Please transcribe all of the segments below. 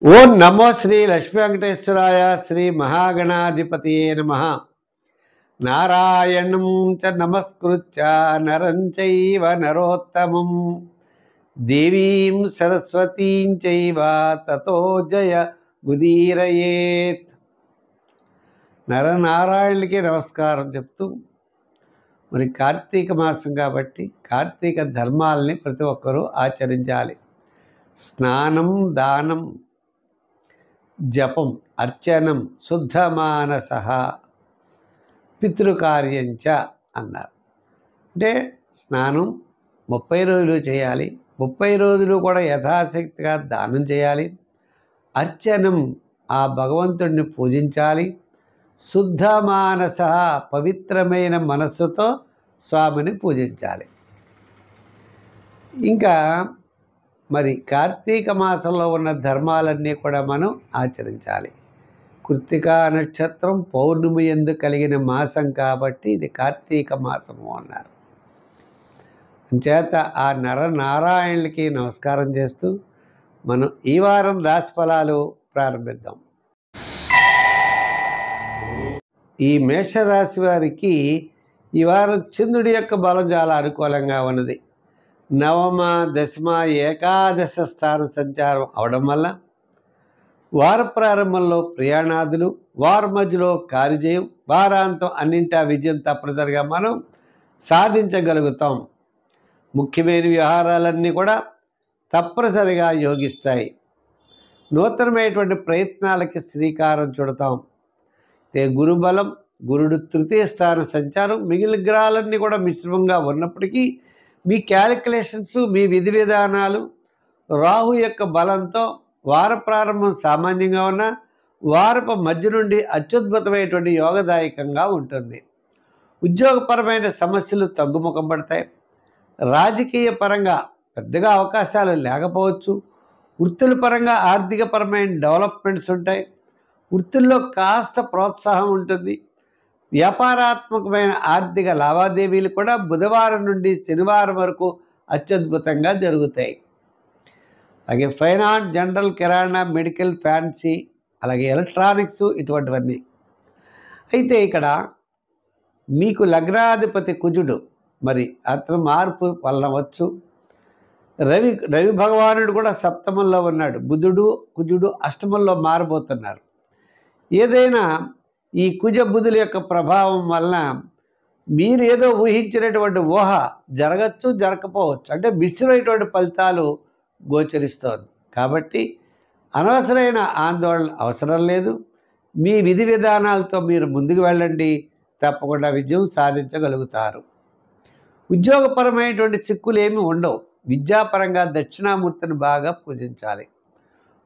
ఓం నమో శ్రీ లక్ష్మీ వెంకటేశ్వరాయ శ్రీ మహాగణాధిపతియే నమః. నారాయణం చ నమస్కృత్య నరం చైవ నరోత్తమం దేవీం సరస్వతీం చైవ తతో జయ ముదీరయేత్. నరనారాయణులకి నమస్కారం చెప్తూ, మరి కార్తీక మాసం కాబట్టి కార్తీక ధర్మాలని ప్రతి ఒక్కరూ ఆచరించాలి. స్నానం, దానం, జపం, అర్చనం, శుద్ధమానస, పితృకార్యంచ అన్నారు. అంటే స్నానం 30 రోజులు చేయాలి. 30 రోజులు కూడా యథాశక్తిగా దానం చేయాలి. అర్చనం, ఆ భగవంతుడిని పూజించాలి. శుద్ధమానస, పవిత్రమైన మనస్సుతో స్వామిని పూజించాలి. ఇంకా మరి కార్తీక మాసంలో ఉన్న ధర్మాలన్నీ కూడా మనం ఆచరించాలి. కృత్తికా నక్షత్రం పౌర్ణమి యందు కలిగిన మాసం కాబట్టి ఇది కార్తీక మాసము అన్నారు. అంచేత ఆ నరనారాయణులకి నమస్కారం చేస్తూ మనం ఈ వారం రాశి ఫలాలు ప్రారంభిద్దాం. ఈ మేషరాశి వారికి ఈ వారం చంద్రుడి యొక్క బలం చాలా అనుకూలంగా ఉన్నది. నవమ, దశమ, ఏకాదశ స్థాన సంచారం అవడం వల్ల వార ప్రారంభంలో ప్రయాణాదులు, వార మధ్యలో కార్యజయం, వారాంతం అన్నింటా విజయం తప్పనిసరిగా మనం సాధించగలుగుతాం. ముఖ్యమైన వ్యవహారాలన్నీ కూడా తప్పనిసరిగా యోగిస్తాయి. నూతనమైనటువంటి ప్రయత్నాలకి శ్రీకారం చుడతాం. గురుబలం, గురుడు తృతీయ స్థాన సంచారం, మిగిలిన గ్రహాలన్నీ కూడా మిశ్రమంగా ఉన్నప్పటికీ మీ క్యాలిక్యులేషన్స్, మీ విధి విధానాలు, రాహు యొక్క బలంతో వార ప్రారంభం సామాన్యంగా ఉన్న వారపు మధ్య నుండి అత్యద్భుతమైనటువంటి యోగదాయకంగా ఉంటుంది. ఉద్యోగపరమైన సమస్యలు తగ్గుముఖం పడతాయి. రాజకీయ పరంగా పెద్దగా అవకాశాలు లేకపోవచ్చు. వృత్తుల పరంగా ఆర్థికపరమైన డెవలప్మెంట్స్ ఉంటాయి. వృత్తుల్లో కాస్త ప్రోత్సాహం ఉంటుంది. వ్యాపారాత్మకమైన ఆర్థిక లావాదేవీలు కూడా బుధవారం నుండి శనివారం వరకు అత్యద్భుతంగా జరుగుతాయి. అలాగే ఫైనాన్స్, జనరల్, కిరాణా, మెడికల్, ఫ్యాన్సీ, అలాగే ఎలక్ట్రానిక్స్, ఇటువంటివన్నీ. అయితే ఇక్కడ మీకు లగ్నాధిపతి కుజుడు, మరి అతను మార్పు వల్లవచ్చు. రవి భగవానుడు కూడా సప్తమంలో ఉన్నాడు. బుధుడు, కుజుడు అష్టమంలో మారబోతున్నారు. ఏదైనా ఈ కుజ బుధుల యొక్క ప్రభావం వలన మీరు ఏదో ఊహించినటువంటి ఊహ జరగచ్చు, జరగకపోవచ్చు. అంటే మిశ్రమైనటువంటి ఫలితాలు గోచరిస్తోంది. కాబట్టి అనవసరమైన ఆందోళన అవసరం లేదు. మీ విధి విధానాలతో మీరు ముందుకు వెళ్ళండి, తప్పకుండా విజయం సాధించగలుగుతారు. ఉద్యోగపరమైనటువంటి చిక్కులు ఏమీ ఉండవు. విద్యాపరంగా దక్షిణామూర్తిని బాగా పూజించాలి.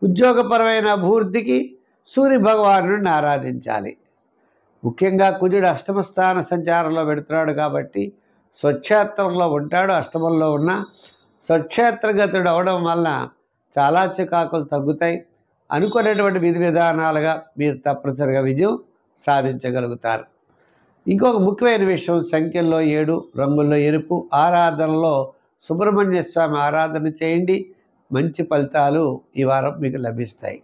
ఉద్యోగపరమైన అభివృద్ధికి సూర్య భగవానుడిని ఆరాధించాలి. ముఖ్యంగా కుజుడు అష్టమ స్థాన సంచారంలో పెడుతున్నాడు కాబట్టి స్వక్షేత్రంలో ఉంటాడు. అష్టమంలో ఉన్న స్వక్షేత్రగతుడు అవడం వలన చాలా చికాకులు తగ్గుతాయి. అనుకునేటువంటి విధి విధానాలుగా మీరు తప్పనిసరిగా విజయం సాధించగలుగుతారు. ఇంకొక ముఖ్యమైన విషయం, సంఖ్యల్లో 7, రంగుల్లో ఎరుపు. ఆరాధనలో సుబ్రహ్మణ్య స్వామి ఆరాధన చేయండి. మంచి ఫలితాలు ఈ వారం మీకు లభిస్తాయి.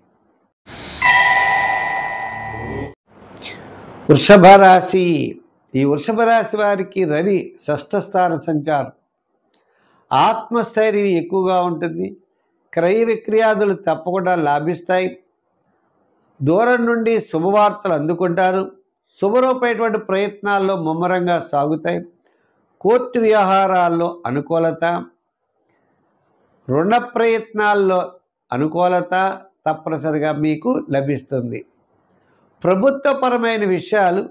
వృషభ రాశి. ఈ వృషభ రాశి వారికి రవి షష్ఠ స్థాన సంచారం. ఆత్మస్థైర్యం ఎక్కువగా ఉంటుంది. క్రయ విక్రయాదులు తప్పకుండా లాభిస్తాయి. దూరం నుండి శుభవార్తలు అందుకుంటారు. శుభరూపమైనటువంటి ప్రయత్నాల్లో ముమ్మరంగా సాగుతాయి. కోర్టు వ్యవహారాల్లో అనుకూలత, రుణ ప్రయత్నాల్లో అనుకూలత తప్పనిసరిగా మీకు లభిస్తుంది. ప్రభుత్వపరమైన విషయాలు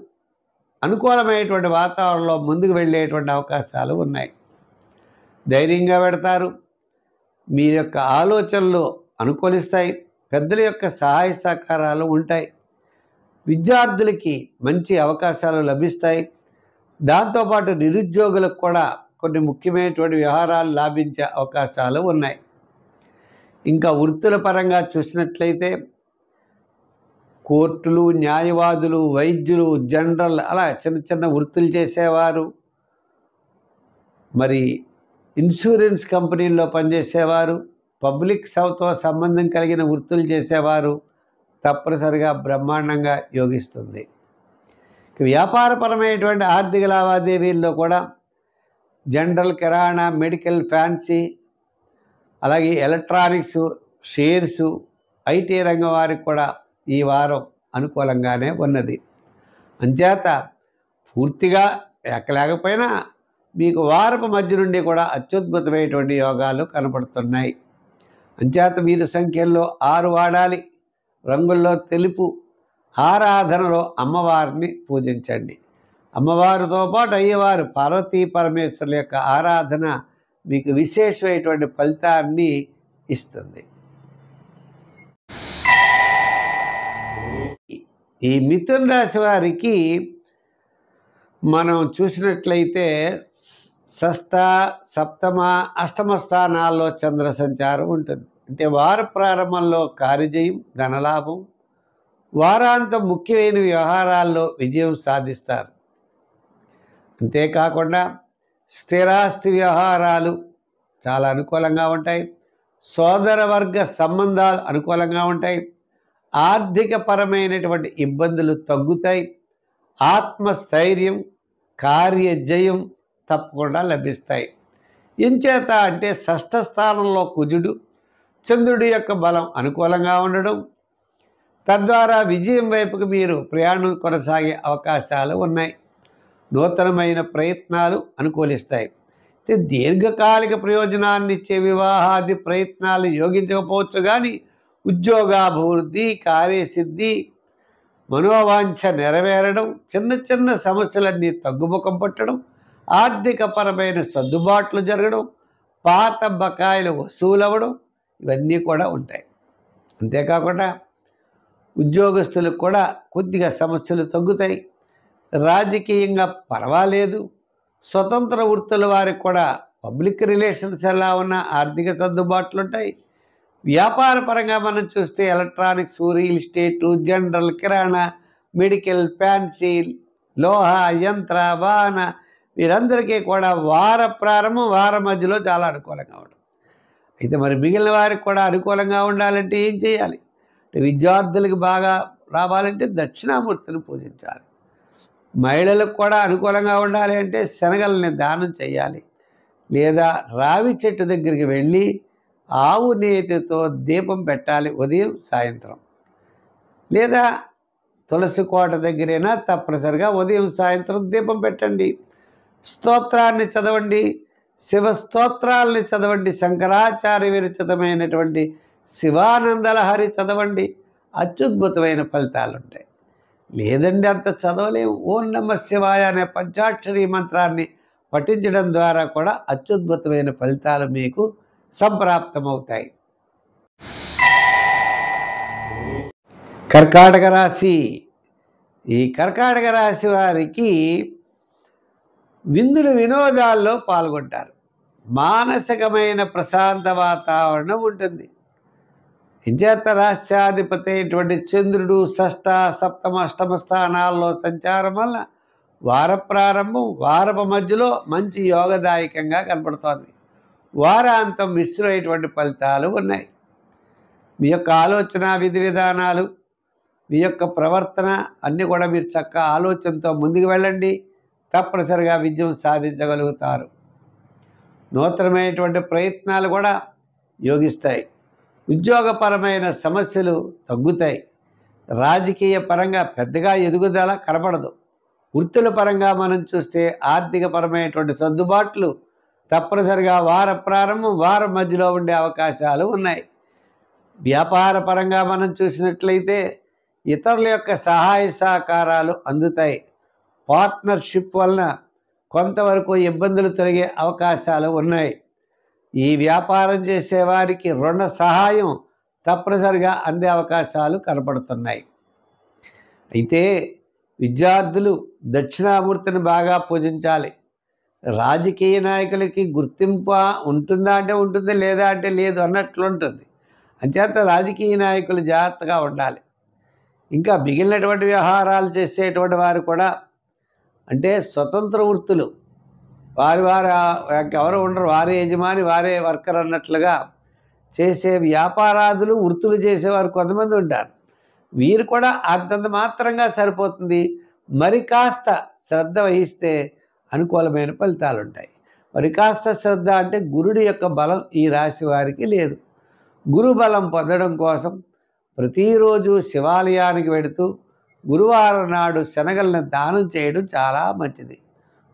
అనుకూలమైనటువంటి వాతావరణంలో ముందుకు వెళ్ళేటువంటి అవకాశాలు ఉన్నాయి. ధైర్యంగా పెడతారు. మీ యొక్క ఆలోచనలు అనుకూలిస్తాయి. పెద్దల యొక్క సహాయ సహకారాలు ఉంటాయి. విద్యార్థులకి మంచి అవకాశాలు లభిస్తాయి. దాంతోపాటు నిరుద్యోగులకు కూడా కొన్ని ముఖ్యమైనటువంటి వ్యవహారాలు లాభించే అవకాశాలు ఉన్నాయి. ఇంకా వృత్తుల పరంగా చూసినట్లయితే కోర్టులు, న్యాయవాదులు, వైద్యులు, జనరల్, అలా చిన్న చిన్న వృత్తులు చేసేవారు, మరి ఇన్సూరెన్స్ కంపెనీల్లో పనిచేసేవారు, పబ్లిక్ తో సంబంధం కలిగిన వృత్తులు చేసేవారు తప్పనిసరిగా బ్రహ్మాండంగా యోగిస్తుంది. వ్యాపారపరమైనటువంటి ఆర్థిక లావాదేవీల్లో కూడా జనరల్, కిరాణా, మెడికల్, ఫ్యాన్సీ, అలాగే ఎలక్ట్రానిక్స్, షేర్సు, ఐటీ రంగం వారికి కూడా ఈ వారం అనుకూలంగానే ఉన్నది. అంచేత పూర్తిగా ఎక్కలేకపోయినా మీకు వారపు మధ్య నుండి కూడా అత్యద్భుతమైనటువంటి యోగాలు కనపడుతున్నాయి. అంచేత మీరు సంఖ్యల్లో 6 వాడాలి. రంగుల్లో తెలుపు. ఆరాధనలో అమ్మవారిని పూజించండి. అమ్మవారితో పాటు అయ్యవారు పార్వతీ పరమేశ్వరుల యొక్క ఆరాధన మీకు విశేషమైనటువంటి ఫలితాన్ని ఇస్తుంది. ఈ మిథున రాశి వారికి మనం చూసినట్లయితే షష్ఠ, సప్తమ, అష్టమ స్థానాల్లో చంద్ర సంచారం ఉంటుంది. అంటే వార ప్రారంభంలో కార్యజయం, ధనలాభం, వారాంతం ముఖ్యమైన వ్యవహారాల్లో విజయం సాధిస్తారు. అంతేకాకుండా స్థిరాస్తి వ్యవహారాలు చాలా అనుకూలంగా ఉంటాయి. సోదర వర్గ సంబంధాలు అనుకూలంగా ఉంటాయి. ఆర్థిక పరమైనటువంటి ఇబ్బందులు తగ్గుతాయి. ఆత్మస్థైర్యం, కార్యజయం తప్పకుండా లభిస్తాయి. ఎంచేత అంటే షష్ఠ స్థానంలో కుజుడు, చంద్రుడి యొక్క బలం అనుకూలంగా ఉండడం, తద్వారా విజయం వైపుకు మీరు ప్రయాణం కొనసాగే అవకాశాలు ఉన్నాయి. నూతనమైన ప్రయత్నాలు అనుకూలిస్తాయి. దీర్ఘకాలిక ప్రయోజనాన్ని ఇచ్చే వివాహాది ప్రయత్నాలు యోగించకపోవచ్చు, కానీ ఉద్యోగాభివృద్ధి, కార్యసిద్ధి, మనోవాంఛ నెరవేరడం, చిన్న చిన్న సమస్యలన్నీ తగ్గుముఖం పట్టడం, ఆర్థికపరమైన సర్దుబాట్లు జరగడం, పాత బకాయిలు వసూలవ్వడం, ఇవన్నీ కూడా ఉంటాయి. అంతేకాకుండా ఉద్యోగస్తులకు కూడా కొద్దిగా సమస్యలు తగ్గుతాయి. రాజకీయంగా పర్వాలేదు. స్వతంత్ర వృత్తుల వారికి కూడా పబ్లిక్ రిలేషన్స్ ఎలా ఉన్నా ఆర్థిక సర్దుబాట్లు ఉంటాయి. వ్యాపార పరంగా మనం చూస్తే ఎలక్ట్రానిక్స్, రియల్ ఎస్టేటు, జనరల్, కిరాణా, మెడికల్, ఫ్యాన్సీ, లోహ, యంత్ర, వాహన వీరందరికీ కూడా వార ప్రారంభం, వార మధ్యలో చాలా అనుకూలంగా ఉంటుంది. అయితే మరి మిగిలిన వారికి కూడా అనుకూలంగా ఉండాలంటే ఏం చేయాలి? విద్యార్థులకు బాగా రావాలంటే దక్షిణామూర్తిని పూజించాలి. మహిళలకు కూడా అనుకూలంగా ఉండాలి అంటే శనగల్ని దానం చేయాలి. లేదా రావి చెట్టు దగ్గరికి వెళ్ళి ఆవు నేతితో దీపం పెట్టాలి ఉదయం, సాయంత్రం. లేదా తులసి కోట దగ్గరైనా తప్పనిసరిగా ఉదయం, సాయంత్రం దీపం పెట్టండి. స్తోత్రాన్ని చదవండి, శివ స్తోత్రాలని చదవండి, శంకరాచార్య విరచితమైనటువంటి శివానందలహరి చదవండి. అత్యద్భుతమైన ఫలితాలు ఉంటాయి. లేదండి అంత చదవలేము, ఓం నమ శివాయ అనే పంచాక్షరి మంత్రాన్ని పఠించడం ద్వారా కూడా అత్యద్భుతమైన ఫలితాలు మీకు సంప్రాప్తమవుతాయి. కర్కాటక రాశి. ఈ కర్కాటక రాశి వారికి విందులు, వినోదాల్లో పాల్గొంటారు. మానసికమైన ప్రశాంత వాతావరణం ఉంటుంది. ఇంచేత రాష్ట్రాధిపతి అయినటువంటి చంద్రుడు షష్ఠ, సప్తమ, అష్టమ స్థానాల్లో సంచారం వల్ల వార ప్రారంభం, వారపు మధ్యలో మంచి యోగదాయకంగా కనపడుతోంది. వారాంతం మిశ్రమైనటువంటి ఫలితాలు ఉన్నాయి. మీ యొక్క ఆలోచన, విధి విధానాలు, మీ యొక్క ప్రవర్తన అన్నీ కూడా మీరు చక్కగా ఆలోచనతో ముందుకు వెళ్ళండి. తప్పనిసరిగా విజయం సాధించగలుగుతారు. నూతనమైనటువంటి ప్రయత్నాలు కూడా యోగిస్తాయి. ఉద్యోగపరమైన సమస్యలు తగ్గుతాయి. రాజకీయ పరంగా పెద్దగా ఎదుగుదల కనపడదు. వృత్తుల పరంగా మనం చూస్తే ఆర్థికపరమైనటువంటి సర్దుబాట్లు తప్పనిసరిగా వార ప్రారంభం, వారం మధ్యలో ఉండే అవకాశాలు ఉన్నాయి. వ్యాపార పరంగా మనం చూసినట్లయితే ఇతరుల యొక్క సహాయ సహకారాలు అందుతాయి. పార్ట్నర్షిప్ వలన కొంతవరకు ఇబ్బందులు తొలగే అవకాశాలు ఉన్నాయి. ఈ వ్యాపారం చేసేవారికి రుణ సహాయం తప్పనిసరిగా అందే అవకాశాలు కనపడుతున్నాయి. అయితే విద్యార్థులు దక్షిణామూర్తిని బాగా పూజించాలి. రాజకీయ నాయకులకి గుర్తింపు ఉంటుందా అంటే ఉంటుంది, లేదా అంటే లేదు అన్నట్లు ఉంటుంది. అంచేత రాజకీయ నాయకులు జాగ్రత్తగా ఉండాలి. ఇంకా మిగిలినటువంటి వ్యవహారాలు చేసేటువంటి వారు కూడా అంటే స్వతంత్ర వృత్తులు వారి ఎవరు ఉండరు, వారే యజమాని, వారే వర్కర్ అన్నట్లుగా చేసే వ్యాపారాదులు వృత్తులు చేసేవారు కొంతమంది ఉంటారు. వీరు కూడా అంతంత మాత్రంగా సరిపోతుంది. మరి కాస్త శ్రద్ధ వహిస్తే అనుకూలమైన ఫలితాలు ఉంటాయి. మరి కాస్త శ్రద్ధ అంటే గురుడి యొక్క బలం ఈ రాశి వారికి లేదు. గురు బలం పొందడం కోసం ప్రతిరోజు శివాలయానికి వెడుతూ గురువారం నాడు శనగలను దానం చేయడం చాలా మంచిది.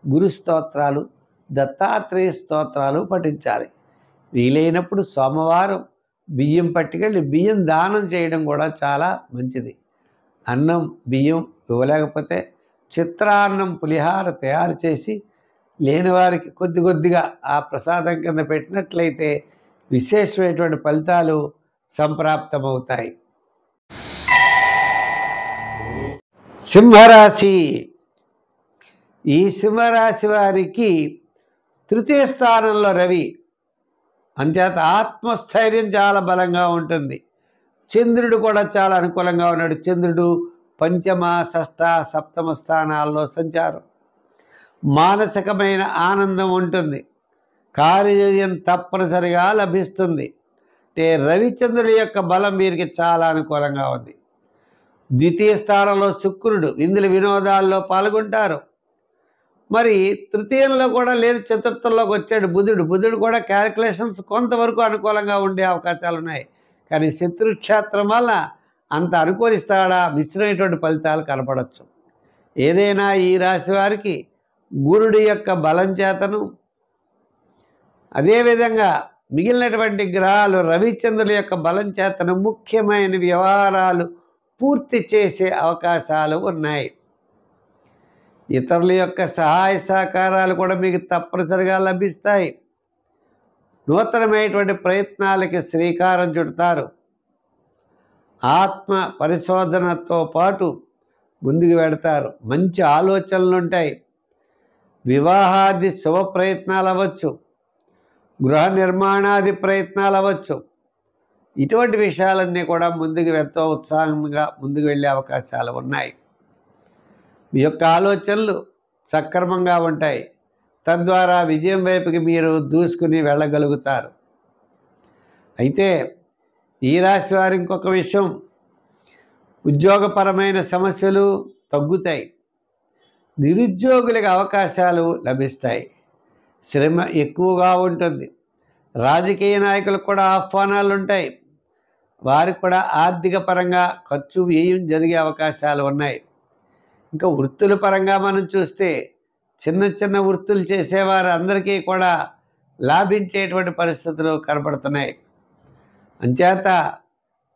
గురు స్తోత్రాలు, దత్తాత్రేయ స్తోత్రాలు పఠించాలి. వీలైనప్పుడు సోమవారం బియ్యం పట్టుకెళ్ళి బియ్యం దానం చేయడం కూడా చాలా మంచిది. అన్నం బియ్యం ఇవ్వలేకపోతే చిత్రాన్నం పులిహార తయారు చేసి లేని వారికి కొద్ది కొద్దిగా ఆ ప్రసాదం కింద పెట్టినట్లయితే విశేషమైనటువంటి ఫలితాలు సంప్రాప్తమవుతాయి. సింహరాశి. ఈ సింహరాశి వారికి తృతీయ స్థానంలో రవి, అంచేత ఆత్మస్థైర్యం చాలా బలంగా ఉంటుంది. చంద్రుడు కూడా చాలా అనుకూలంగా ఉన్నాడు. చంద్రుడు పంచమ, షష్ఠ, సప్తమ స్థానాల్లో సంచారం. మానసికమైన ఆనందం ఉంటుంది. కార్యజయం తప్పనిసరిగా లభిస్తుంది. అంటే రవిచంద్రుడి యొక్క బలం వీరికి చాలా అనుకూలంగా ఉంది. ద్వితీయ స్థానంలో శుక్రుడు, ఇందులో వినోదాల్లో పాల్గొంటారు. మరి తృతీయంలో కూడా లేదు, చతుర్థంలోకి వచ్చాడు బుధుడు. బుధుడు కూడా క్యాలిక్యులేషన్స్ కొంతవరకు అనుకూలంగా ఉండే అవకాశాలు ఉన్నాయి. కానీ శత్రుక్షేత్రం వల్ల అంత అనుకూలిస్తాడా, మిశ్రమైనటువంటి ఫలితాలు కనపడవచ్చు. ఏదైనా ఈ రాశి వారికి గురుడి యొక్క బలం చేతను, అదేవిధంగా మిగిలినటువంటి గ్రహాలు రవిచంద్రుల యొక్క బలం చేతను ముఖ్యమైన వ్యవహారాలు పూర్తి చేసే అవకాశాలు ఉన్నాయి. ఇతరుల యొక్క సహాయ సహకారాలు కూడా మీకు తప్పనిసరిగా లభిస్తాయి. నూతనమైనటువంటి ప్రయత్నాలకి శ్రీకారం చుడతారు. ఆత్మ పరిశోధనతో పాటు ముందుకు వెడతారు. మంచి ఆలోచనలు ఉంటాయి. వివాహాది శుభ ప్రయత్నాలు అవ్వచ్చు, గృహ నిర్మాణాది ప్రయత్నాలు అవ్వచ్చు. ఇటువంటి విషయాలన్నీ కూడా ముందుకు ఎంతో ఉత్సాహంగా ముందుకు వెళ్ళే అవకాశాలు ఉన్నాయి. మీ యొక్క ఆలోచనలు సక్రమంగా ఉంటాయి. తద్వారా విజయం వైపుకి మీరు దూసుకుని వెళ్ళగలుగుతారు. అయితే ఈ రాశి వారి ఇంకొక విషయం, ఉద్యోగపరమైన సమస్యలు తగ్గుతాయి. నిరుద్యోగులకు అవకాశాలు లభిస్తాయి. శ్రమ ఎక్కువగా ఉంటుంది. రాజకీయ నాయకులకు కూడా ఆహ్వానాలు ఉంటాయి. వారికి కూడా ఆర్థిక పరంగా ఖర్చు వ్యయం జరిగే అవకాశాలు ఉన్నాయి. ఇంకా వృత్తుల పరంగా మనం చూస్తే చిన్న చిన్న వృత్తులు చేసేవారు అందరికీ కూడా లాభించేటువంటి పరిస్థితులు కనపడుతున్నాయి. అంచేత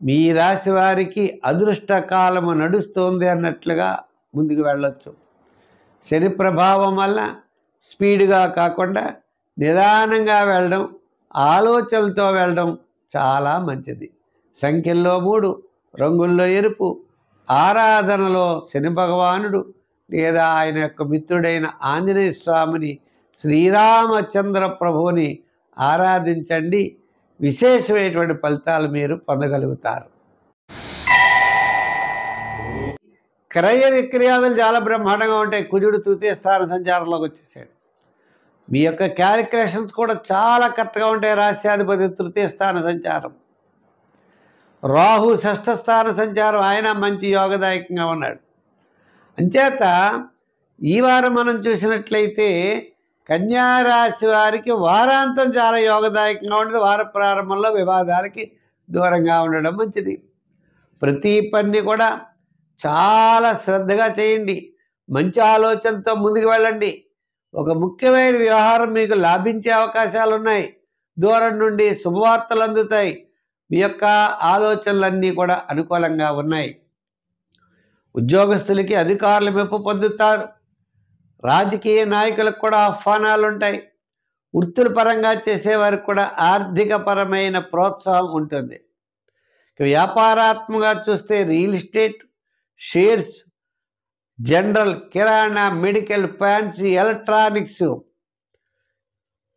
మీ రాశి వారికి అదృష్ట కాలము నడుస్తోంది అన్నట్లుగా ముందుకు వెళ్ళొచ్చు. శని ప్రభావం వల్ల స్పీడ్గా కాకుండా నిదానంగా వెళ్ళడం, ఆలోచనలతో వెళ్ళడం చాలా మంచిది. సంఖ్యల్లో 3, రంగుల్లో ఎరుపు, ఆరాధనలో శని భగవానుడు లేదా ఆయన యొక్క మిత్రుడైన ఆంజనేయ స్వామిని, శ్రీరామచంద్ర ప్రభువుని ఆరాధించండి. విశేషమైనటువంటి ఫలితాలు మీరు పొందగలుగుతారు. క్రయ విక్రయాదులు చాలా బ్రహ్మాండంగా ఉంటాయి. కుజుడు తృతీయ స్థాన సంచారంలోకి వచ్చేసాడు. మీ యొక్క క్యాలిక్యులేషన్స్ కూడా చాలా కరెక్ట్గా ఉంటాయి. రాశ్యాధిపతి తృతీయ స్థాన సంచారం. రాహు షష్ఠ స్థాన సంచారం, ఆయన మంచి యోగదాయకంగా ఉన్నాడు. అంచేత ఈ వారం మనం చూసినట్లయితే కన్యారాశి వారికి వారాంతం చాలా యోగదాయకంగా ఉంటుంది. వార ప్రారంభంలో వివాదాలకి దూరంగా ఉండడం మంచిది. ప్రతి పని కూడా చాలా శ్రద్ధగా చేయండి. మంచి ఆలోచనతో ముందుకు వెళ్ళండి. ఒక ముఖ్యమైన వ్యవహారం మీకు లాభించే అవకాశాలు ఉన్నాయి. దూరం నుండి శుభవార్తలు అందుతాయి. మీ యొక్క ఆలోచనలన్నీ కూడా అనుకూలంగా ఉన్నాయి. ఉద్యోగస్తులకి అధికారుల మెప్పు పొందుతారు. రాజకీయ నాయకులకు కూడా ఆహ్వానాలు ఉంటాయి. వృత్తుల పరంగా చేసేవారికి కూడా ఆర్థిక పరమైన ప్రోత్సాహం ఉంటుంది. వ్యాపారాత్మకంగా చూస్తే రియల్ ఎస్టేట్, షేర్స్, జనరల్, కిరాణా, మెడికల్, ఫ్యాన్సీ, ఎలక్ట్రానిక్స్,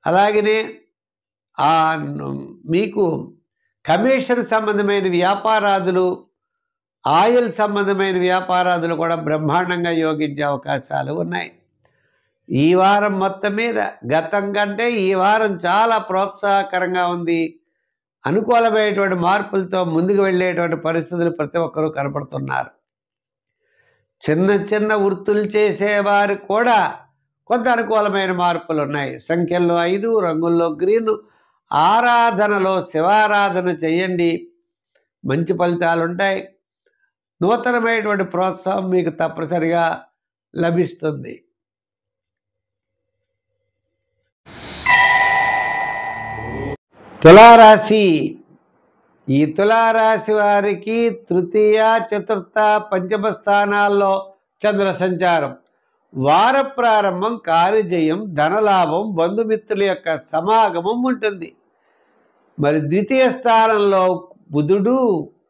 అలాగనే మీకు కమిషన్ సంబంధమైన వ్యాపారాదులు, ఆయిల్ సంబంధమైన వ్యాపారాదులు కూడా బ్రహ్మాండంగా యోగించే అవకాశాలు ఉన్నాయి. ఈ వారం మొత్తం మీద గతం కంటే ఈ వారం చాలా ప్రోత్సాహకరంగా ఉంది. అనుకూలమైనటువంటి మార్పులతో ముందుకు వెళ్ళేటువంటి పరిస్థితులు ప్రతి ఒక్కరూ కనపడుతున్నారు. చిన్న చిన్న వృత్తులు చేసేవారు కూడా కొంత అనుకూలమైన మార్పులు ఉన్నాయి. సంఖ్యల్లో 5, రంగుల్లో గ్రీన్, ఆరాధనలో శివారాధన చేయండి, మంచి ఫలితాలు ఉంటాయి. నూతనమైనటువంటి ప్రోత్సాహం మీకు తప్పనిసరిగా లభిస్తుంది. తులారాశి. ఈ తులారాశి వారికి తృతీయ, చతుర్థ, పంచమ స్థానాల్లో చంద్ర సంచారం. వార ప్రారంభం కార్యజయం, ధనలాభం, బంధుమిత్రుల యొక్క సమాగమం ఉంటుంది. మరి ద్వితీయ స్థానంలో బుధుడు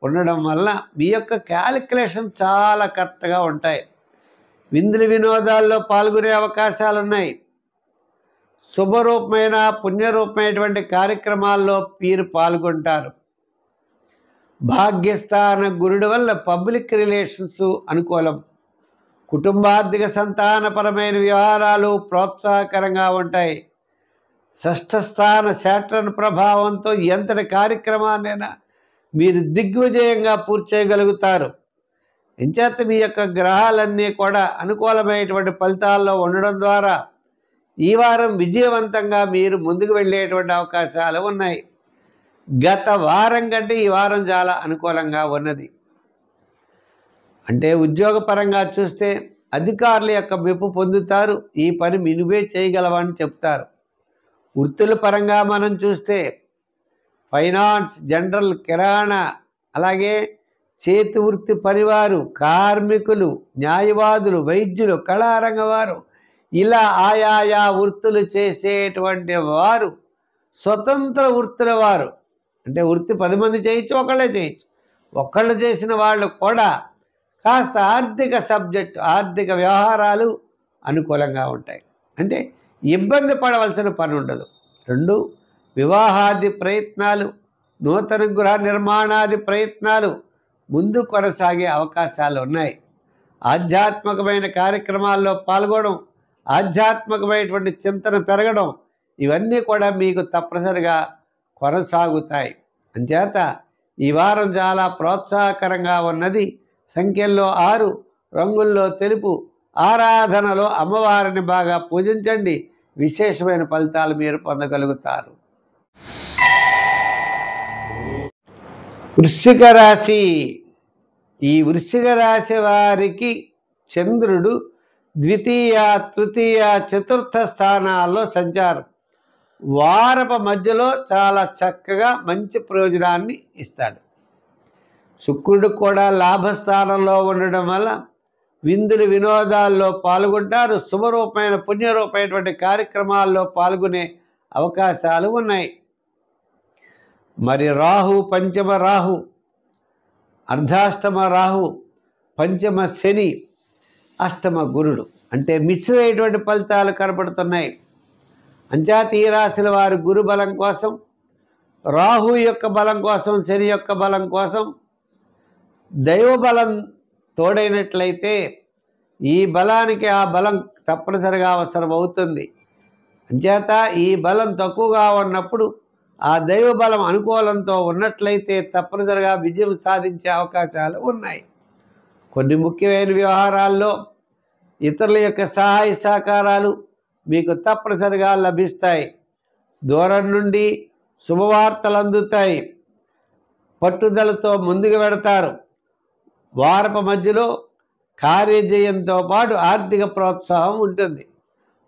ఉండడం వల్ల మీ యొక్క క్యాలిక్యులేషన్ చాలా కరెక్ట్గా ఉంటాయి. విందులు వినోదాల్లో పాల్గొనే అవకాశాలు ఉన్నాయి. శుభరూపమైన పుణ్యరూపమైనటువంటి కార్యక్రమాల్లో మీరు పాల్గొంటారు. భాగ్యస్థాన గురుడు వల్ల పబ్లిక్ రిలేషన్స్ అనుకూలం. కుటుంబార్థిక సంతానపరమైన వ్యవహారాలు ప్రోత్సాహకరంగా ఉంటాయి. షష్ఠస్థాన శాట్రన్ ప్రభావంతో ఎంతటి కార్యక్రమాన్నైనా మీరు దిగ్విజయంగా పూర్తి చేయగలుగుతారు. ఇంచేత మీ యొక్క గ్రహాలన్నీ కూడా అనుకూలమైనటువంటి ఫలితాల్లో ఉండడం ద్వారా ఈ వారం విజయవంతంగా మీరు ముందుకు వెళ్ళేటువంటి అవకాశాలు ఉన్నాయి. గత వారం కంటే ఈ వారం చాలా అనుకూలంగా ఉన్నది. అంటే ఉద్యోగపరంగా చూస్తే అధికారుల యొక్క మెప్పు పొందుతారు. ఈ పని నువ్వే చేయగలవని చెప్తారు. వృత్తుల పరంగా మనం చూస్తే ఫైనాన్స్, జనరల్, కిరాణా, అలాగే చేతి వృత్తి పనివారు, కార్మికులు, న్యాయవాదులు, వైద్యులు, కళారంగ వారు, ఇలా ఆయా వృత్తులు చేసేటువంటి వారు, స్వతంత్ర వృత్తుల వారు, అంటే వృత్తి 10 మంది చేయొచ్చు, ఒకళ్ళే చేయొచ్చు. ఒక్కళ్ళు చేసిన వాళ్ళు కూడా కాస్త ఆర్థిక వ్యవహారాలు అనుకూలంగా ఉంటాయి. అంటే ఇబ్బంది పడవలసిన పని ఉండదు. 2, వివాహాది ప్రయత్నాలు, నూతన గృహ నిర్మాణాది ప్రయత్నాలు ముందు కొనసాగే అవకాశాలు ఉన్నాయి. ఆధ్యాత్మికమైన కార్యక్రమాల్లో పాల్గొనడం, ఆధ్యాత్మికమైనటువంటి చింతన పెరగడం, ఇవన్నీ కూడా మీకు తప్పనిసరిగా కొనసాగుతాయి. అంచేత ఈ వారం చాలా ప్రోత్సాహకరంగా ఉన్నది. సంఖ్యల్లో 6, రంగుల్లో తెలుపు. ఆరాధనలో అమ్మవారిని బాగా పూజించండి, విశేషమైన ఫలితాలు మీరు పొందగలుగుతారు. వృశ్చిక రాశి. ఈ వృశ్చిక రాశి వారికి చంద్రుడు ద్వితీయ, తృతీయ, చతుర్థ స్థానాల్లో సంచారం. వారపు మధ్యలో చాలా చక్కగా మంచి ప్రయోజనాన్ని ఇస్తాడు. శుక్రుడు కూడా లాభస్థానంలో ఉండడం వల్ల విందులు వినోదాల్లో పాల్గొంటారు. శుభరూపమైన పుణ్యరూపమైనటువంటి కార్యక్రమాల్లో పాల్గొనే అవకాశాలు ఉన్నాయి. మరి రాహు, పంచమ రాహు, అర్ధాష్టమ రాహు, పంచమ శని, అష్టమ గురుడు, అంటే మిశ్రమైనటువంటి ఫలితాలు కనపడుతున్నాయి. అంచేత ఈ రాశుల వారు గురు బలం కోసం, రాహు యొక్క బలం కోసం, శని యొక్క బలం కోసం దైవ బలం తోడైనట్లయితే ఈ బలానికి ఆ బలం తప్పనిసరిగా అవసరం అవుతుంది. అంచేత ఈ బలం తక్కువగా ఉన్నప్పుడు ఆ దైవ బలం అనుకూలంతో ఉన్నట్లయితే తప్పనిసరిగా విజయం సాధించే అవకాశాలు ఉన్నాయి. కొన్ని ముఖ్యమైన వ్యవహారాల్లో ఇతరుల యొక్క సహాయ సహకారాలు మీకు తప్పనిసరిగా లభిస్తాయి. దూరం నుండి శుభవార్తలు అందుతాయి. పట్టుదలతో ముందుకు వెడతారు. వారపు మధ్యలో కార్యజయంతో పాటు ఆర్థిక ప్రోత్సాహం ఉంటుంది.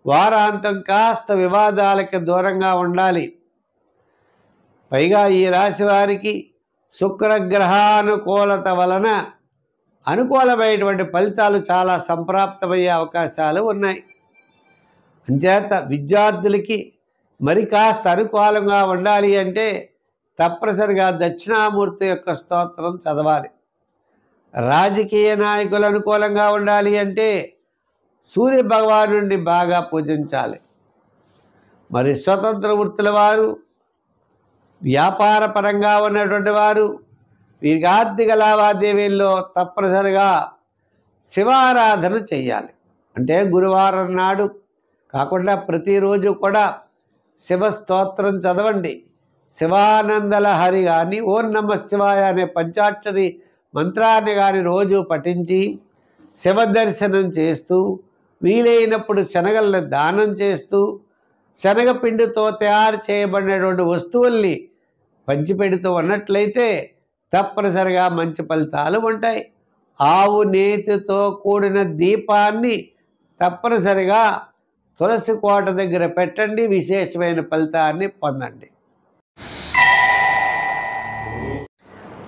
వారాంతం కాస్త వివాదాలకి దూరంగా ఉండాలి. పైగా ఈ రాశి వారికి శుక్రగ్రహానుకూలత వలన అనుకూలమైనటువంటి ఫలితాలు చాలా సంప్రాప్తమయ్యే అవకాశాలు ఉన్నాయి. అంచేత విద్యార్థులకి మరి కాస్త అనుకూలంగా ఉండాలి అంటే తప్పనిసరిగా దక్షిణామూర్తి యొక్క స్తోత్రం చదవాలి. రాజకీయ నాయకులు అనుకూలంగా ఉండాలి అంటే సూర్య భగవాను నుండి బాగా పూజించాలి. మరి స్వతంత్ర వృత్తుల వారు, వ్యాపార పరంగా ఉన్నటువంటి వారు, వీరికి ఆర్థిక లావాదేవీల్లో తప్పనిసరిగా శివారాధన చెయ్యాలి. అంటే గురువారం నాడు కాకుండా ప్రతిరోజు కూడా శివ స్తోత్రం చదవండి. శివానందలహరి కానీ ఓం నమ శివాయ అనే పంచాక్షరి మంత్రాన్ని కానీ రోజు పఠించి శివ దర్శనం చేస్తూ వీలైనప్పుడు శనగలను దానం చేస్తూ శనగపిండితో తయారు చేయబడినటువంటి వస్తువుల్ని పంచిపెడుతూ ఉన్నట్లయితే తప్పనిసరిగా మంచి ఫలితాలు ఉంటాయి. ఆవు నేతితో కూడిన దీపాన్ని తప్పనిసరిగా తులసి కోట దగ్గర పెట్టండి, విశేషమైన ఫలితాన్ని పొందండి.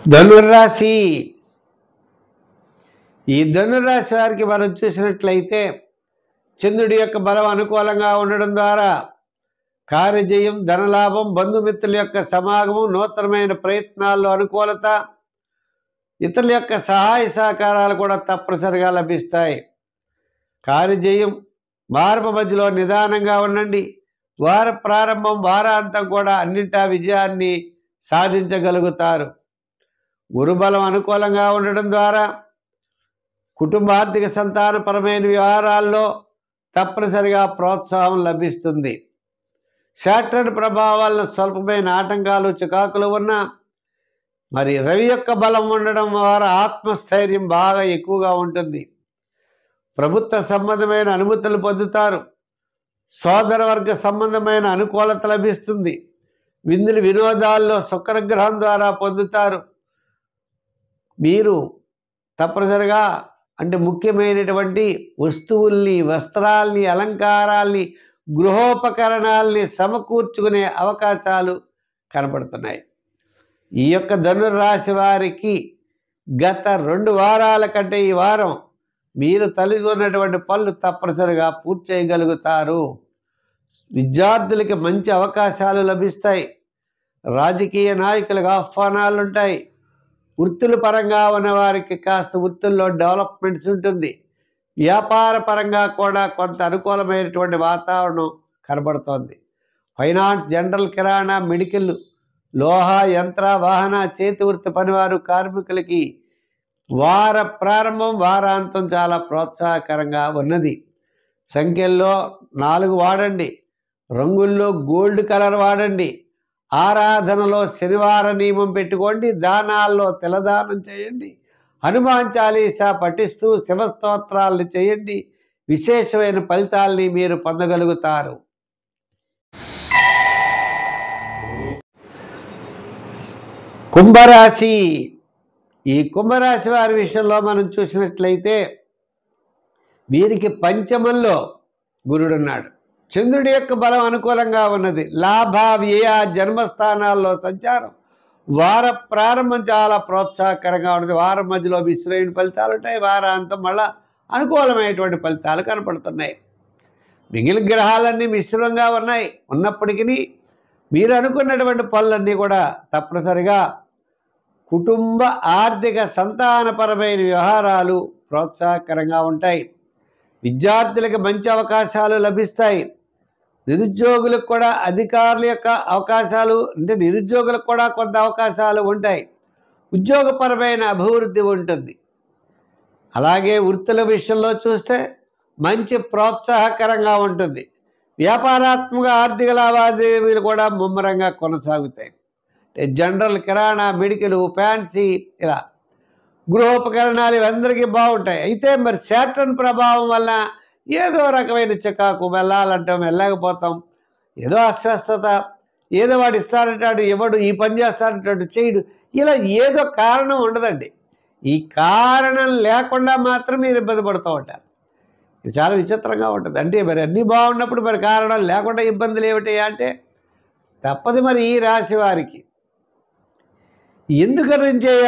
ధనుర్రాశి. ఈ ధనుర్రాశి వారికి మనం చూసినట్లయితే చంద్రుడి యొక్క బలం అనుకూలంగా ఉండడం ద్వారా కార్యజయం, ధనలాభం, బంధుమిత్రుల యొక్క సమాగమం, నూతనమైన ప్రయత్నాల్లో అనుకూలత, ఇతరుల యొక్క సహాయ సహకారాలు కూడా తప్పనిసరిగా లభిస్తాయి. కార్యజయం, వారపు మధ్యలో నిదానంగా ఉండండి. వార ప్రారంభం, వారాంతం కూడా అన్నింటా విజయాన్ని సాధించగలుగుతారు. గురుబలం అనుకూలంగా ఉండడం ద్వారా కుటుంబ ఆర్థిక సంతానపరమైన వ్యవహారాల్లో తప్పనిసరిగా ప్రోత్సాహం లభిస్తుంది. శాటర్న్ ప్రభావాలను స్వల్పమైన ఆటంకాలు, చికాకులు ఉన్నా మరి రవి యొక్క బలం ఉండడం ద్వారా ఆత్మస్థైర్యం బాగా ఎక్కువగా ఉంటుంది. ప్రభుత్వ సంబంధమైన అనుమతులు పొందుతారు. సోదరవర్గ సంబంధమైన అనుకూలత లభిస్తుంది. విందులు వినోదాల్లో శుక్రగ్రహం ద్వారా పొందుతారు. మీరు తప్పనిసరిగా అంటే ముఖ్యమైనటువంటి వస్తువుల్ని, వస్త్రాల్ని, అలంకారాల్ని, గృహోపకరణాల్ని సమకూర్చుకునే అవకాశాలు కనపడుతున్నాయి. ఈ యొక్క ధనుర్రాశి వారికి గత 2 వారాల కంటే ఈ వారం మీరు తలుచుకున్నటువంటి పనులు తప్పనిసరిగా పూర్తి చేయగలుగుతారు. విద్యార్థులకి మంచి అవకాశాలు లభిస్తాయి. రాజకీయ నాయకులకు ఆహ్వానాలు ఉంటాయి. వృత్తుల పరంగా ఉన్నవారికి కాస్త వృత్తుల్లో డెవలప్మెంట్స్ ఉంటుంది. వ్యాపార పరంగా కూడా కొంత అనుకూలమైనటువంటి వాతావరణం కనబడుతోంది. ఫైనాన్స్, జనరల్, కిరాణా, మెడికల్, లోహ, యంత్ర, వాహన, చేతి వృత్తి పనివారు, కార్మికులకి వార ప్రారంభం, వారాంతం చాలా ప్రోత్సాహకరంగా ఉన్నది. సంఖ్యల్లో 4 వాడండి. రంగుల్లో గోల్డ్ కలర్ వాడండి. ఆరాధనలో శనివార నియమం పెట్టుకోండి. దానాల్లో తిలదానం చేయండి. హనుమాన్ చాలీసా పఠిస్తూ శివస్తోత్రాలను చేయండి. విశేషమైన ఫలితాల్ని మీరు పొందగలుగుతారు. కుంభరాశి. ఈ కుంభరాశి వారి విషయంలో మనం చూసినట్లయితే వీరికి పంచమంలో గురుడున్నాడు. చంద్రుడి యొక్క బలం అనుకూలంగా ఉన్నది. లాభ, వ్యయ, జన్మస్థానాల్లో సంచారం, వార ప్రారంభం చాలా ప్రోత్సాహకరంగా ఉంటుంది. వారం మధ్యలో మిశ్రమైన ఫలితాలు ఉంటాయి. వారాంతం మళ్ళా అనుకూలమైనటువంటి ఫలితాలు కనపడుతున్నాయి. మిగిలిన గ్రహాలన్నీ మిశ్రమంగా ఉన్నప్పటికీ మీరు అనుకున్నటువంటి పనులన్నీ కూడా తప్పనిసరిగా కుటుంబ ఆర్థిక సంతానపరమైన వ్యవహారాలు ప్రోత్సాహకరంగా ఉంటాయి. విద్యార్థులకు మంచి అవకాశాలు లభిస్తాయి. నిరుద్యోగులకు కూడా అధికారుల యొక్క అవకాశాలు అంటే నిరుద్యోగులకు కూడా కొంత అవకాశాలు ఉంటాయి. ఉద్యోగపరమైన అభివృద్ధి ఉంటుంది. అలాగే వృత్తుల విషయంలో చూస్తే మంచి ప్రోత్సాహకరంగా ఉంటుంది. వ్యాపారాత్మక ఆర్థిక లావాదేవీలు కూడా ముమ్మరంగా కొనసాగుతాయి. జనరల్, కిరాణా, మెడికల్, ఫ్యాన్సీ ఇలా గృహోపకరణాలు ఇవందరికీ బాగుంటాయి. అయితే మరి శాటర్న్ ప్రభావం వల్ల ఏదో రకమైన చికాకు, వెళ్ళాలంటాం వెళ్ళలేకపోతాం, ఏదో అస్వస్థత, ఏదో వాడు ఇస్తానంటాడు, ఎవడు ఈ పని చేస్తానంటాడు చేయడు, ఇలా ఏదో కారణం ఉండదండి. ఈ కారణం లేకుండా మాత్రం మీరు ఇబ్బంది పడుతూ ఉంటారు. ఇది చాలా విచిత్రంగా ఉంటుంది. అంటే మరి అన్నీ బాగున్నప్పుడు మరి కారణాలు లేకుండా ఇబ్బందులు ఏమిటి అంటే తప్పదు. మరి ఈ రాశి వారికి ఎందుకు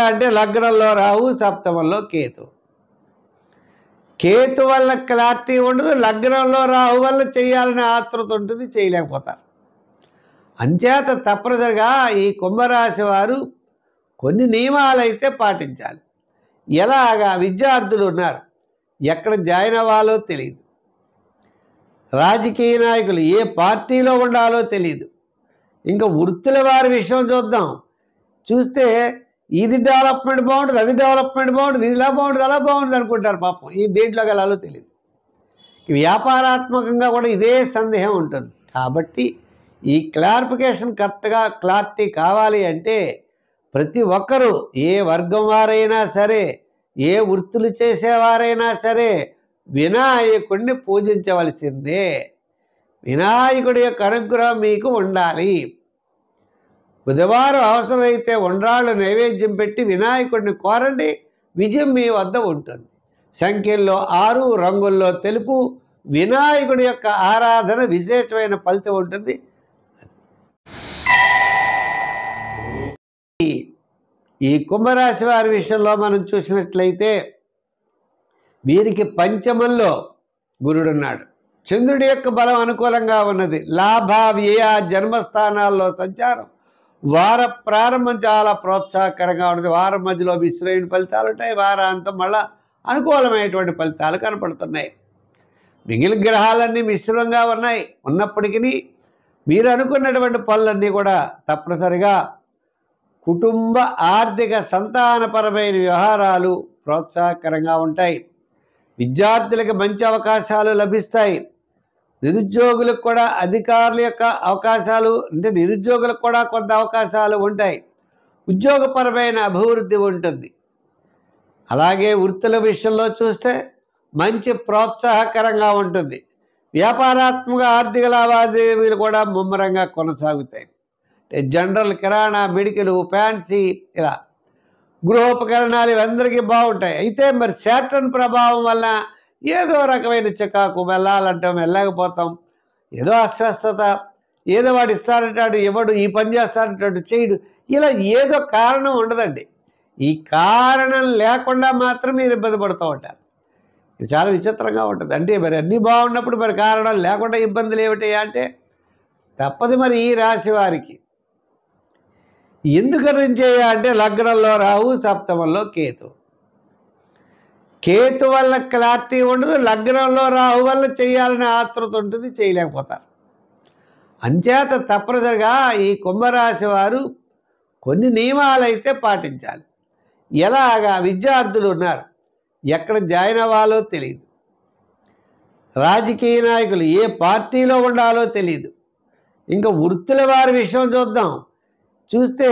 అంటే లగ్నంలో రాహు, సప్తమంలో కేతు. కేతు వల్ల క్లారిటీ ఉండదు, లగ్నంలో రాహు వల్ల చేయాలనే ఆతృత ఉంటుంది, చేయలేకపోతారు. అంచేత తప్పనిసరిగా ఈ కుంభరాశి వారు కొన్ని నియమాలు అయితే పాటించాలి. ఎలాగా? విద్యార్థులు ఉన్నారు, ఎక్కడ జాయిన్ అవ్వాలో తెలియదు. రాజకీయ నాయకులు ఏ పార్టీలో ఉండాలో తెలియదు. ఇంకా వృత్తుల వారి విషయం చూస్తే ఇది డెవలప్మెంట్ బాగుంటుంది, అది డెవలప్మెంట్ బాగుంటుంది, ఇది ఇలా బాగుంటుంది, అలా బాగుంటుంది అనుకుంటారు. పాపం ఈ దేంట్లోకి వెళ్ళాలో తెలియదు. వ్యాపారాత్మకంగా కూడా ఇదే సందేహం ఉంటుంది. కాబట్టి ఈ క్లారిఫికేషన్ కరెక్ట్గా క్లారిటీ కావాలి అంటే ప్రతి ఒక్కరూ ఏ వర్గం వారైనా సరే, ఏ వృత్తులు చేసేవారైనా సరే వినాయకుడిని పూజించవలసిందే. వినాయకుడి యొక్క అనుగ్రహం మీకు ఉండాలి. బుధవారం అవసరమైతే ఉండ్రాళ్ళు నైవేద్యం పెట్టి వినాయకుడిని కోరండి, విజయం మీ వద్ద ఉంటుంది. సంఖ్యల్లో 6, రంగుల్లో తెలుపు. వినాయకుడి యొక్క ఆరాధన విశేషమైన ఫలితం ఉంటుంది. ఈ కుంభరాశి వారి విషయంలో మనం చూసినట్లయితే వీరికి పంచమంలో గురుడున్నాడు. చంద్రుడి యొక్క బలం అనుకూలంగా ఉన్నది. లాభ వ్యయ జన్మస్థానాల్లో సంచారం. వార ప్రారంభం చాలా ప్రోత్సాహకరంగా ఉంటుంది. వారం మధ్యలో మిశ్రమైన ఫలితాలు ఉంటాయి. వారాంతం మళ్ళా అనుకూలమైనటువంటి ఫలితాలు కనపడుతున్నాయి. మిగిలిన గ్రహాలన్నీ మిశ్రమంగా ఉన్నప్పటికీ మీరు అనుకున్నటువంటి పనులన్నీ కూడా తప్పనిసరిగా కుటుంబ ఆర్థిక సంతానపరమైన వ్యవహారాలు ప్రోత్సాహకరంగా ఉంటాయి. విద్యార్థులకు మంచి అవకాశాలు లభిస్తాయి. నిరుద్యోగులకు కూడా అధికారుల యొక్క అవకాశాలు అంటే నిరుద్యోగులకు కూడా కొంత అవకాశాలు ఉంటాయి. ఉద్యోగపరమైన అభివృద్ధి ఉంటుంది. అలాగే వృత్తుల విషయంలో చూస్తే మంచి ప్రోత్సాహకరంగా ఉంటుంది. వ్యాపారాత్మక ఆర్థిక లావాదేవీలు కూడా ముమ్మరంగా కొనసాగుతాయి. జనరల్, కిరాణా, మెడికల్, ఫ్యాన్సీ, ఇలా గృహోపకరణాలు ఇవందరికీ బాగుంటాయి. అయితే మరి శాటర్న్ ప్రభావం వల్ల ఏదో రకమైన చికాకు, వెళ్ళాలంటాం, వెళ్ళకపోతాం, ఏదో అస్వస్థత, ఏదో వాడు ఇస్తానంటాడు, ఎవడు ఈ పని చేస్తానంటాడు, చేయడు, ఇలా ఏదో కారణం ఉండదండి. ఈ కారణం లేకుండా మాత్రం మీరు ఇబ్బంది పడుతూ ఉంటారు. ఇది చాలా విచిత్రంగా ఉంటుంది. అంటే మరి అన్నీ బాగున్నప్పుడు మరి కారణం లేకుండా ఇబ్బందులు ఏమిటి అంటే తప్పదు. మరి ఈ రాశి వారికి ఎందుకని అంటే లగ్నంలో రాహు, సప్తమంలో కేతు. కేతు వల్ల క్లారిటీ ఉండదు, లగ్నంలో రాహు వల్ల చేయాలనే ఆతృత ఉంటుంది, చేయలేకపోతారు. అంచేత తప్పనిసరిగా ఈ కుంభరాశి వారు కొన్ని నియమాలు అయితే పాటించాలి. ఎలాగా? విద్యార్థులు ఉన్నారు, ఎక్కడ జాయిన్ అవ్వాలో తెలియదు. రాజకీయ నాయకులు ఏ పార్టీలో ఉండాలో తెలియదు. ఇంకా వృత్తుల వారి విషయం చూస్తే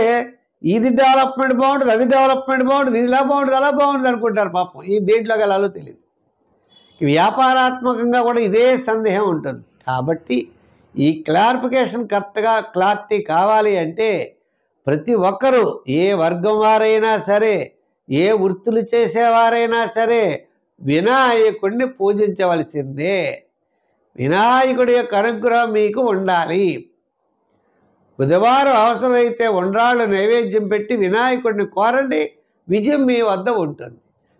ఇది డెవలప్మెంట్ బాగుంటుంది, అది డెవలప్మెంట్ బాగుంటుంది, ఇది ఇలా బాగుంటుంది, అలా బాగుంటుంది అనుకుంటారు. పాపం ఈ దేంట్లోకి వెళ్ళాలో తెలియదు. వ్యాపారాత్మకంగా కూడా ఇదే సందేహం ఉంటుంది. కాబట్టి ఈ క్లారిఫికేషన్ కరెక్ట్గా క్లారిటీ కావాలి అంటే ప్రతి ఒక్కరూ ఏ వర్గం వారైనా సరే, ఏ వృత్తులు చేసేవారైనా సరే వినాయకుడిని పూజించవలసిందే. వినాయకుడి యొక్క అనుగ్రహం మీకు ఉండాలి. బుధవారం అవసరమైతే ఉండ్రాళ్ళు నైవేద్యం పెట్టి వినాయకుడిని కోరండి, విజయం మీ వద్ద ఉంటుంది.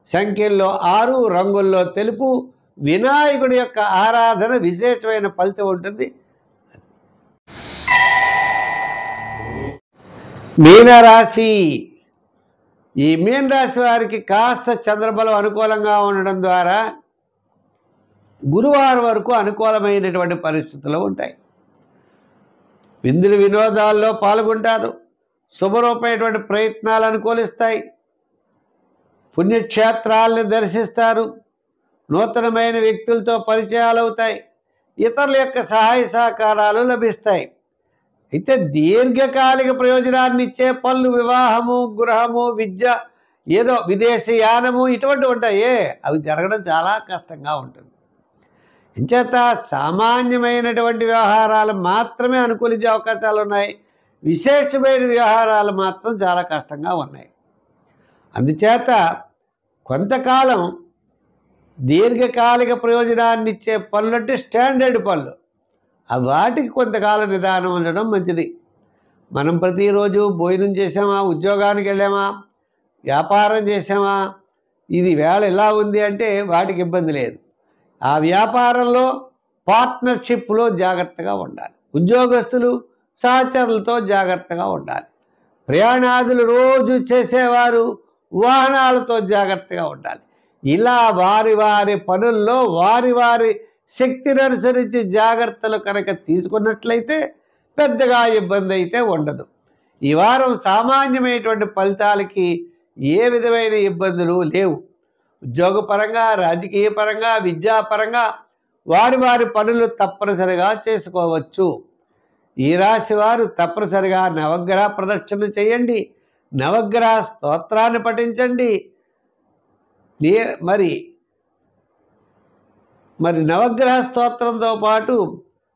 సంఖ్యల్లో 6, రంగుల్లో తెలుపు. వినాయకుడి యొక్క ఆరాధన విశేషమైన ఫలితం ఉంటుంది. మీనరాశి. ఈ మీనరాశి వారికి కాస్త చంద్రబలం అనుకూలంగా ఉండడం ద్వారా గురువారం వరకు అనుకూలమైనటువంటి పరిస్థితులు ఉంటాయి. విందులు వినోదాల్లో పాల్గొంటారు. శుభరూపమైనటువంటి ప్రయత్నాలు అనుకూలిస్తాయి. పుణ్యక్షేత్రాలను దర్శిస్తారు. నూతనమైన వ్యక్తులతో పరిచయాలు అవుతాయి. ఇతరుల యొక్క సహాయ సహకారాలు లభిస్తాయి. అయితే దీర్ఘకాలిక ప్రయోజనాన్ని ఇచ్చే పనులు, వివాహము, గృహము, విద్య, ఏదో విదేశీయానము ఇటువంటివి ఉంటాయే, అవి జరగడం చాలా కష్టంగా ఉంటుంది. ఇంచేత సామాన్యమైనటువంటి వ్యవహారాలు మాత్రమే అనుకూలించే అవకాశాలు ఉన్నాయి. విశేషమైన వ్యవహారాలు మాత్రం చాలా కష్టంగా ఉన్నాయి. అందుచేత కొంతకాలం దీర్ఘకాలిక ప్రయోజనాన్ని ఇచ్చే పనులు అంటే స్టాండర్డ్ పనులు, వాటికి కొంతకాలం నిదానం ఉండడం మంచిది. మనం ప్రతిరోజు భోజనం చేసామా, ఉద్యోగానికి వెళ్ళామా, వ్యాపారం చేసామా, ఇది వేళ ఎలా ఉంది అంటే వాటికి ఇబ్బంది లేదు. ఆ వ్యాపారంలో పార్ట్నర్షిప్లో జాగ్రత్తగా ఉండాలి. ఉద్యోగస్తులు సహచరులతో జాగ్రత్తగా ఉండాలి. ప్రయాణాదులు రోజు చేసేవారు వాహనాలతో జాగ్రత్తగా ఉండాలి. ఇలా వారి వారి పనుల్లో వారి వారి శక్తిని అనుసరించి జాగ్రత్తలు కనుక తీసుకున్నట్లయితే పెద్దగా ఇబ్బంది అయితే ఉండదు. ఈ వారం సామాన్యమైనటువంటి ఫలితాలకి ఏ విధమైన ఇబ్బందులు లేవు. ఉద్యోగపరంగా, రాజకీయ పరంగా, విద్యాపరంగా వారి వారి పనులు తప్పనిసరిగా చేసుకోవచ్చు. ఈ రాశి వారు తప్పనిసరిగా నవగ్రహ ప్రదక్షిణ చేయండి, నవగ్రహ స్తోత్రాన్ని పఠించండి. మరి మరి నవగ్రహ స్తోత్రంతో పాటు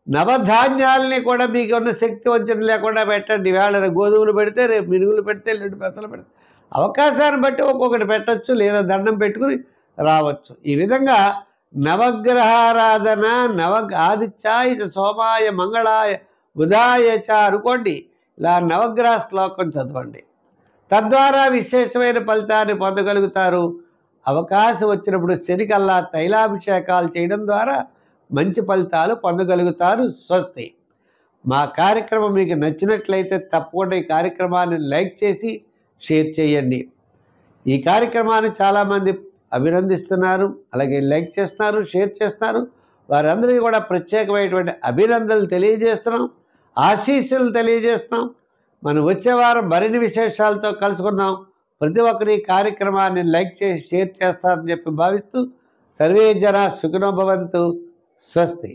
నవధాన్యాలని కూడా మీకు ఉన్న శక్తి వంచన లేకుండా పెట్టండి. వేళ గోధుమలు పెడితే రేపు మినుగులు పెడితే ఎల్లుండి పెసలు పెడితే అవకాశాన్ని బట్టి ఒక్కొక్కటి పెట్టచ్చు, లేదా దండం పెట్టుకుని రావచ్చు. ఈ విధంగా నవగ్రహారాధన ఆదిత్యాయ సోమాయ మంగళాయ బుధాయ చ అనుకోండి. ఇలా నవగ్రహ శ్లోకం చదవండి. తద్వారా విశేషమైన ఫలితాన్ని పొందగలుగుతారు. అవకాశం వచ్చినప్పుడు శనికల్లా తైలాభిషేకాలు చేయడం ద్వారా మంచి ఫలితాలు పొందగలుగుతారు. స్వస్తి. మా కార్యక్రమం మీకు నచ్చినట్లయితే తప్పకుండా ఈ కార్యక్రమాన్ని లైక్ చేసి షేర్ చేయండి. ఈ కార్యక్రమాన్ని చాలామంది అభినందిస్తున్నారు, అలాగే లైక్ చేస్తున్నారు, షేర్ చేస్తున్నారు. వారందరికీ కూడా ప్రత్యేకమైనటువంటి అభినందనలు తెలియజేస్తున్నాం, ఆశీస్సులు తెలియజేస్తున్నాం. మనం వచ్చే వారం మరిన్ని విశేషాలతో కలుసుకుందాం. ప్రతి ఒక్కరు ఈ కార్యక్రమాన్ని లైక్ చేసి షేర్ చేస్తారని చెప్పి భావిస్తూ సర్వే జన సుఖినో భవంతు. స్వస్తి.